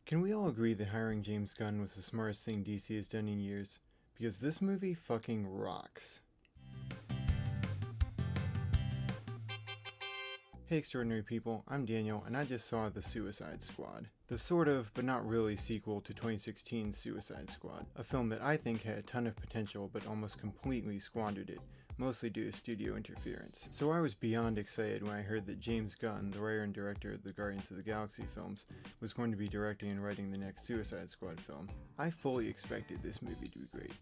Can we all agree that hiring James Gunn was the smartest thing DC has done in years? Because this movie fucking rocks. Hey extraordinary people, I'm Daniel, and I just saw The Suicide Squad. The sort of, but not really, sequel to 2016's Suicide Squad. A film that I think had a ton of potential, but almost completely squandered it, mostly due to studio interference. So I was beyond excited when I heard that James Gunn, the writer and director of the Guardians of the Galaxy films, was going to be directing and writing the next Suicide Squad film. I fully expected this movie to be great.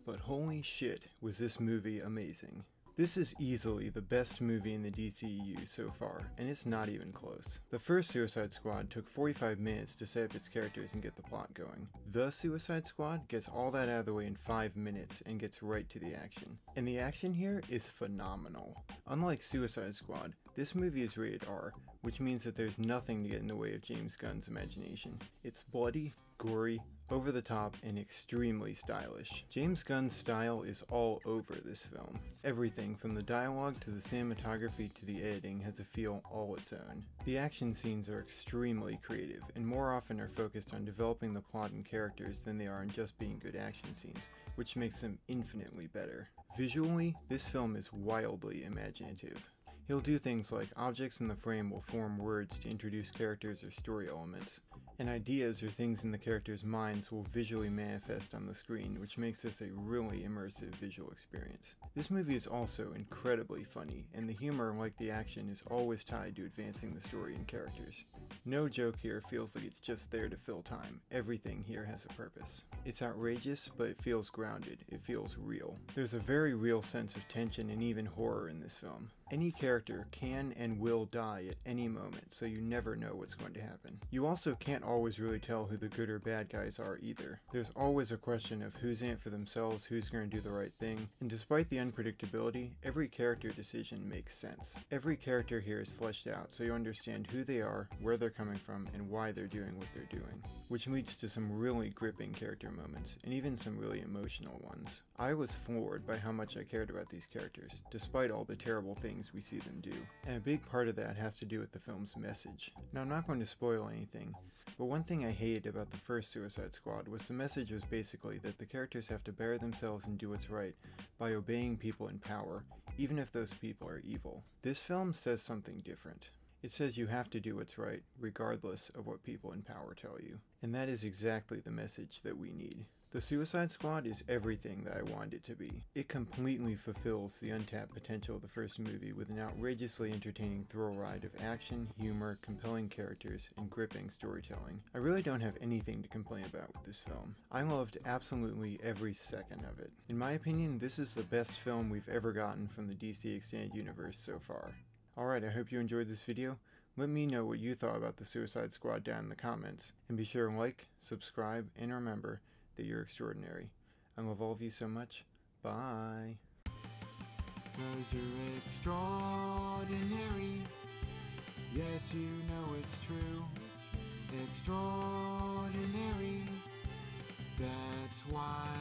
But holy shit, was this movie amazing. This is easily the best movie in the DCEU so far, and it's not even close. The first Suicide Squad took 45 minutes to set up its characters and get the plot going. The Suicide Squad gets all that out of the way in 5 minutes and gets right to the action. And the action here is phenomenal. Unlike Suicide Squad, this movie is rated R, which means that there's nothing to get in the way of James Gunn's imagination. It's bloody, gory, over the top, and extremely stylish. James Gunn's style is all over this film. Everything from the dialogue to the cinematography to the editing has a feel all its own. The action scenes are extremely creative, and more often are focused on developing the plot and characters than they are on just being good action scenes, which makes them infinitely better. Visually, this film is wildly imaginative. He'll do things like objects in the frame will form words to introduce characters or story elements, and ideas or things in the characters' minds will visually manifest on the screen, which makes this a really immersive visual experience. This movie is also incredibly funny, and the humor, like the action, is always tied to advancing the story and characters. No joke here feels like it's just there to fill time. Everything here has a purpose. It's outrageous, but it feels grounded. It feels real. There's a very real sense of tension and even horror in this film. Any character can and will die at any moment, so you never know what's going to happen. You also can't always really tell who the good or bad guys are either. There's always a question of who's in it for themselves, who's going to do the right thing, and despite the unpredictability, every character decision makes sense. Every character here is fleshed out, so you understand who they are, where they're coming from, and why they're doing what they're doing, which leads to some really gripping character moments, and even some really emotional ones. I was floored by how much I cared about these characters, despite all the terrible things we see them do. And a big part of that has to do with the film's message. Now I'm not going to spoil anything, but one thing I hated about the first Suicide Squad was the message was basically that the characters have to better themselves and do what's right by obeying people in power, even if those people are evil. This film says something different. It says you have to do what's right, regardless of what people in power tell you. And that is exactly the message that we need. The Suicide Squad is everything that I wanted it to be. It completely fulfills the untapped potential of the first movie with an outrageously entertaining thrill ride of action, humor, compelling characters, and gripping storytelling. I really don't have anything to complain about with this film. I loved absolutely every second of it. In my opinion, this is the best film we've ever gotten from the DC Extended Universe so far. Alright, I hope you enjoyed this video. Let me know what you thought about the Suicide Squad down in the comments. And be sure to like, subscribe, and remember that you're extraordinary. I love all of you so much. Bye. 'Cause you're extraordinary. Yes, you know it's true. Extraordinary. That's why